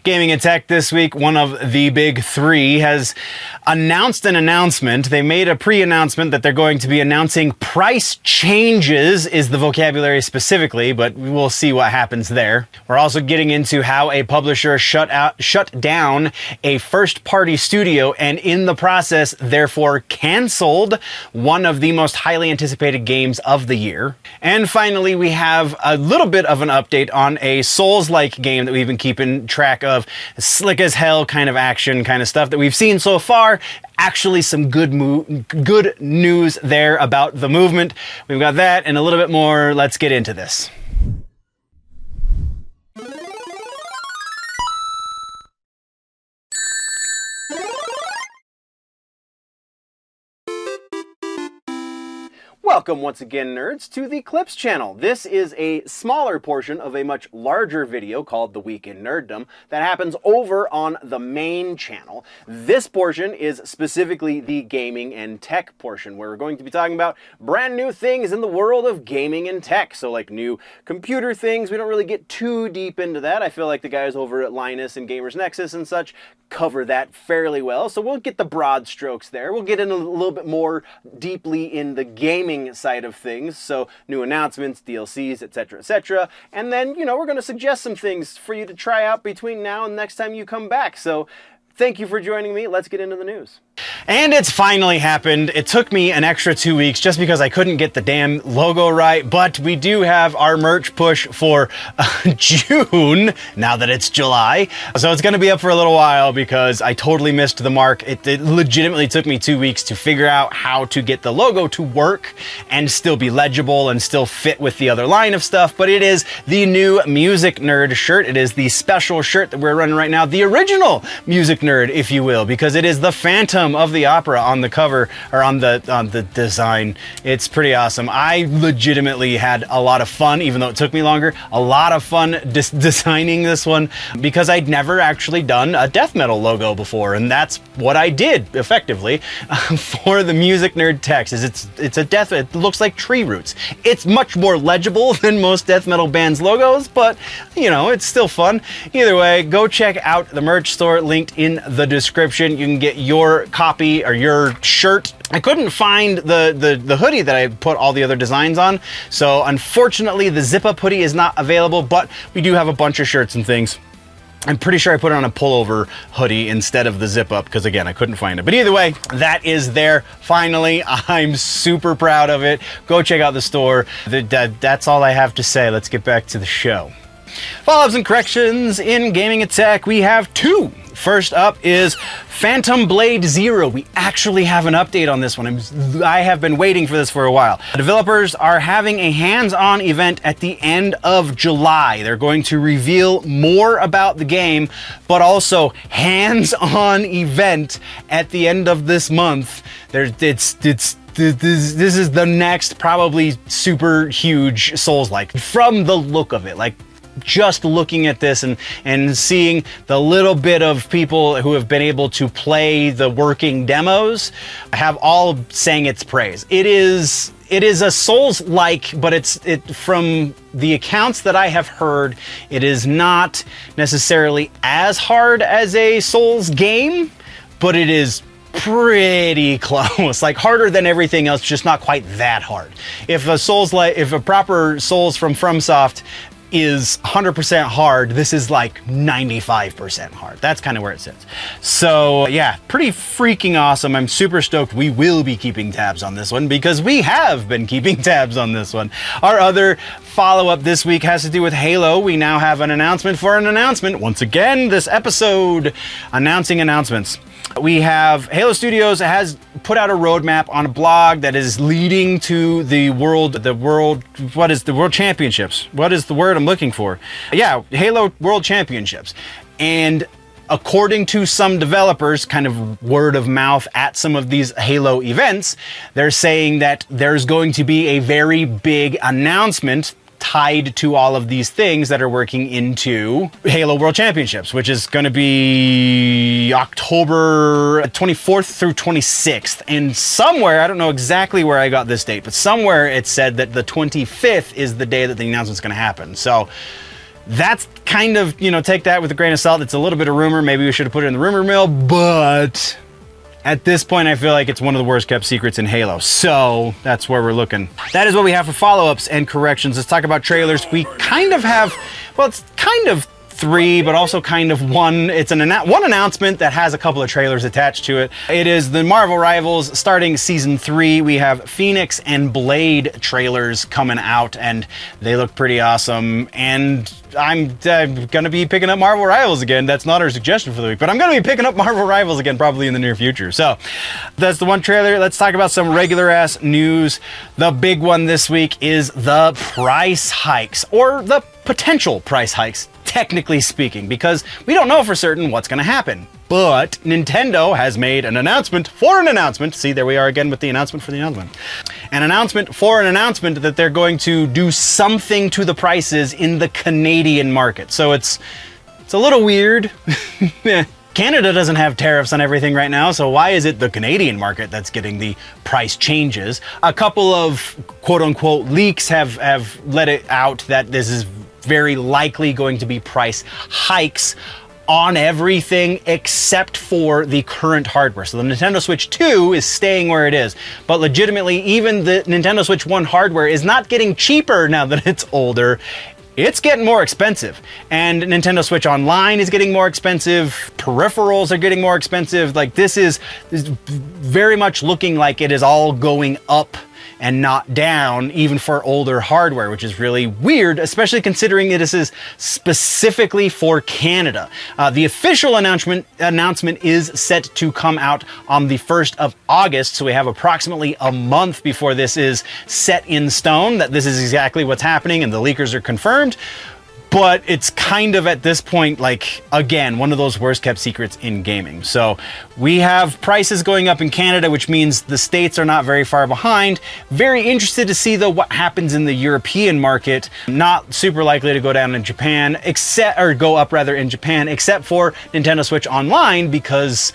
Gaming and Tech this week, one of the big three, has announced an announcement. They made a pre-announcement that they're going to be announcing price changes, is the vocabulary specifically, but we'll see what happens there. We're also getting into how a publisher shut down a first-party studio and in the process, therefore, canceled one of the most highly anticipated games of the year. And finally, we have a little bit of an update on a Souls-like game that we've been keeping track of. Slick as hell kind of action kind of stuff that we've seen so far. Actually some good news there about the movement. We've got that and a little bit more. Let's get into this. Welcome once again, nerds, to the Clips channel. This is a smaller portion of a much larger video called The Week in Nerddom that happens over on the main channel. This portion is specifically the gaming and tech portion, where we're going to be talking about brand new things in the world of gaming and tech. So like new computer things. We don't really get too deep into that. I feel like the guys over at Linus and Gamers Nexus and such cover that fairly well. So we'll get the broad strokes there. We'll get in a little bit more deeply in the gaming side of things, so new announcements, DLCs, etc., etc. And then, you know, we're going to suggest some things for you to try out between now and next time you come back. So thank you for joining me. Let's get into the news. And it's finally happened. It took me an extra 2 weeks just because I couldn't get the damn logo right, but we do have our merch push for June, now that it's July. So it's going to be up for a little while because I totally missed the mark. It legitimately took me 2 weeks to figure out how to get the logo to work and still be legible and still fit with the other line of stuff, but it is the new Music Nerd shirt. It is the special shirt that we're running right now, the original Music Nerd, if you will, because it is the Phantom of the Opera on the cover, or on the design. It's pretty awesome. I legitimately had a lot of fun, even though it took me longer, a lot of fun designing this one because I'd never actually done a death metal logo before, and that's what I did effectively for the Music Nerd text. It's a death, it looks like tree roots. It's much more legible than most death metal bands' logos, but you know, it's still fun. Either way, go check out the merch store linked in the description. You can get your copy or your shirt. I couldn't find the hoodie that I put all the other designs on, so unfortunately the zip-up hoodie is not available, but we do have a bunch of shirts and things. I'm pretty sure I put it on a pullover hoodie instead of the zip-up because, again, I couldn't find it. But either way, that is there finally. I'm super proud of it. Go check out the store. That's all I have to say. Let's get back to the show. Follow-ups and corrections in Gaming and Tech. We have two. First up is Phantom Blade Zero. We actually have an update on this one. I have been waiting for this for a while. The developers are having a hands-on event at the end of July. They're going to reveal more about the game, but also hands-on event at the end of this month. This is the next probably super huge Souls-like from the look of it. Like, just looking at this and seeing the little bit of people who have been able to play the working demos have all sang its praise. It is a Souls-like, but from the accounts that I have heard, it is not necessarily as hard as a Souls game, but it is pretty close, like harder than everything else, just not quite that hard. If a proper Souls from FromSoft is 100% hard, this is like 95% hard. That's kind of where it sits. So yeah, pretty freaking awesome. I'm super stoked. We will be keeping tabs on this one because we have been keeping tabs on this one. Our other follow-up this week has to do with Halo. We now have an announcement for an announcement. Once again, this episode announcing announcements. We have Halo Studios has put out a roadmap on a blog that is leading to what is the World Championships? What is the word I'm looking for? Yeah, Halo World Championships. And according to some developers, kind of word of mouth at some of these Halo events, they're saying that there's going to be a very big announcement tied to all of these things that are working into Halo World Championships, which is going to be October 24th through 26th. And somewhere, I don't know exactly where I got this date, but somewhere it said that the 25th is the day that the announcement's going to happen. So That's kind of, you know, take that with a grain of salt. It's a little bit of rumor. Maybe we should have put it in the rumor mill, but at this point, I feel like it's one of the worst kept secrets in Halo. So that's where we're looking. That is what we have for follow-ups and corrections. Let's talk about trailers. We kind of have, well, it's kind of three, but also kind of one. It's one announcement that has a couple of trailers attached to it. It is the Marvel Rivals starting season 3. We have Phoenix and Blade trailers coming out, and they look pretty awesome. And I'm gonna be picking up Marvel Rivals again. That's not our suggestion for the week, but I'm gonna be picking up Marvel Rivals again probably in the near future. So that's the one trailer. Let's talk about some regular ass news. The big one this week is the price hikes, or the potential price hikes, technically speaking, because we don't know for certain what's going to happen. But Nintendo has made an announcement for an announcement. See, there we are again with the announcement for the announcement. An announcement for an announcement that they're going to do something to the prices in the Canadian market. So it's a little weird. Canada doesn't have tariffs on everything right now, so why is it the Canadian market that's getting the price changes? A couple of quote-unquote leaks have let it out that this is very likely going to be price hikes on everything except for the current hardware. So the Nintendo Switch 2 is staying where it is, but legitimately even the Nintendo Switch 1 hardware is not getting cheaper now that it's older. It's getting more expensive, and Nintendo Switch Online is getting more expensive. Peripherals are getting more expensive. Like, this is very much looking like it is all going up and not down, even for older hardware, which is really weird, especially considering this is specifically for Canada. The official announcement is set to come out on the 1st of August, so we have approximately a month before this is set in stone, that this is exactly what's happening and the leakers are confirmed. But it's kind of at this point, like, again, one of those worst kept secrets in gaming. So we have prices going up in Canada, which means the States are not very far behind. Very interested to see, though, what happens in the European market. Not super likely to go down in Japan, go up in Japan, except for Nintendo Switch Online, because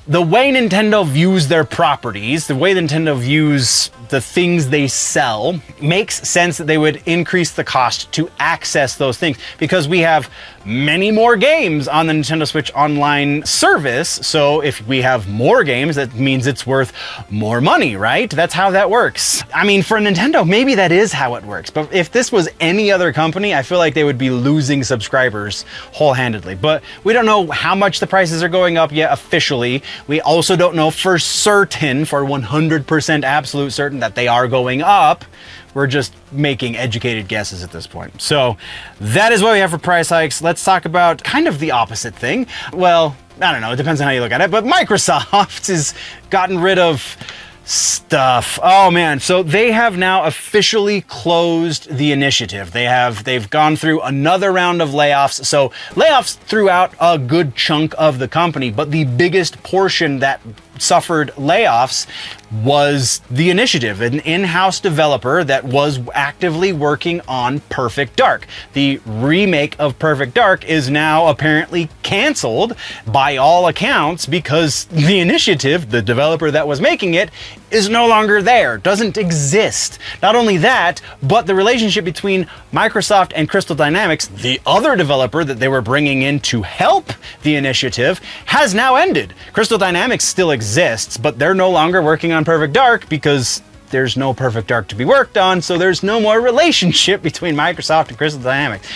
the way Nintendo views their properties, the way Nintendo views the things they sell, makes sense that they would increase the cost to access those things, because we have many more games on the Nintendo Switch Online service. So if we have more games, that means it's worth more money, right? That's how that works. I mean, for Nintendo, maybe that is how it works. But if this was any other company, I feel like they would be losing subscribers wholehandedly. But we don't know how much the prices are going up yet officially. We also don't know for certain, for 100% absolute certain, that they are going up. We're just making educated guesses at this point. So that is what we have for price hikes. Let's talk about kind of the opposite thing. Well, I don't know, it depends on how you look at it, but Microsoft has gotten rid of stuff. Oh man, so they have now officially closed the initiative. They've gone through another round of layoffs. So layoffs throughout a good chunk of the company, but the biggest portion that suffered layoffs was the initiative, an in-house developer that was actively working on Perfect Dark. The remake of Perfect Dark is now apparently canceled by all accounts because the initiative, the developer that was making it, is no longer there, doesn't exist. Not only that, but the relationship between Microsoft and Crystal Dynamics, the other developer that they were bringing in to help the initiative, has now ended. Crystal Dynamics still exists, but they're no longer working on Perfect Dark because there's no Perfect Dark to be worked on, so there's no more relationship between Microsoft and Crystal Dynamics.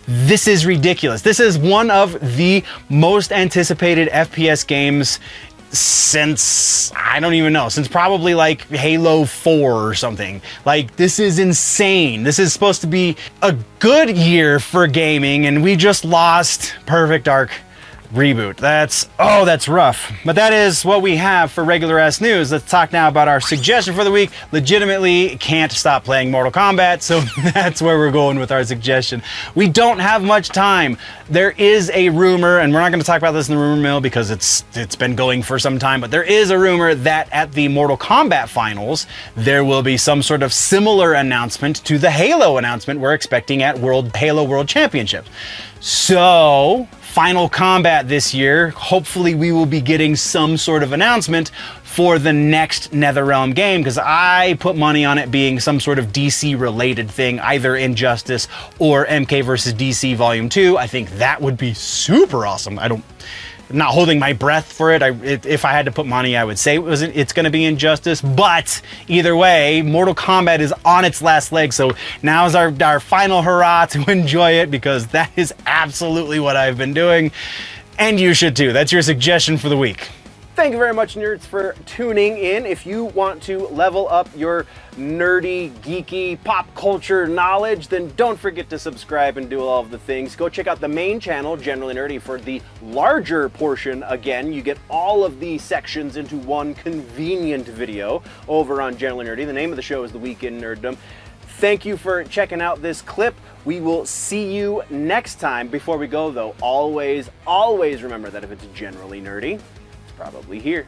This is ridiculous. This is one of the most anticipated FPS games since, I don't even know, since probably like Halo 4 or something. Like, this is insane. This is supposed to be a good year for gaming, and we just lost Perfect Dark reboot. That's rough. But that is what we have for regular ass news. Let's talk now about our suggestion for the week. Legitimately can't stop playing Mortal Kombat, so that's where we're going with our suggestion. We don't have much time. There is a rumor, and we're not going to talk about this in the rumor mill because it's been going for some time, but there is a rumor that at the Mortal Kombat finals, there will be some sort of similar announcement to the Halo announcement we're expecting at Halo World Championships. So, Final Combat this year, hopefully we will be getting some sort of announcement for the next NetherRealm game, because I put money on it being some sort of DC related thing, either Injustice or MK vs. DC Volume 2. I think that would be super awesome. I'm not holding my breath for it. If I had to put money, I would say it's going to be Injustice. But either way, Mortal Kombat is on its last leg, so now is our final hurrah to enjoy it, because that is absolutely what I've been doing, and you should too. That's your suggestion for the week. Thank you very much, nerds, for tuning in. If you want to level up your nerdy, geeky, pop culture knowledge, then don't forget to subscribe and do all of the things. Go check out the main channel, Generally Nerdy, for the larger portion. Again, you get all of the sections into one convenient video over on Generally Nerdy. The name of the show is The Week in Nerddom. Thank you for checking out this clip. We will see you next time. Before we go, though, always remember that if it's generally nerdy, probably here.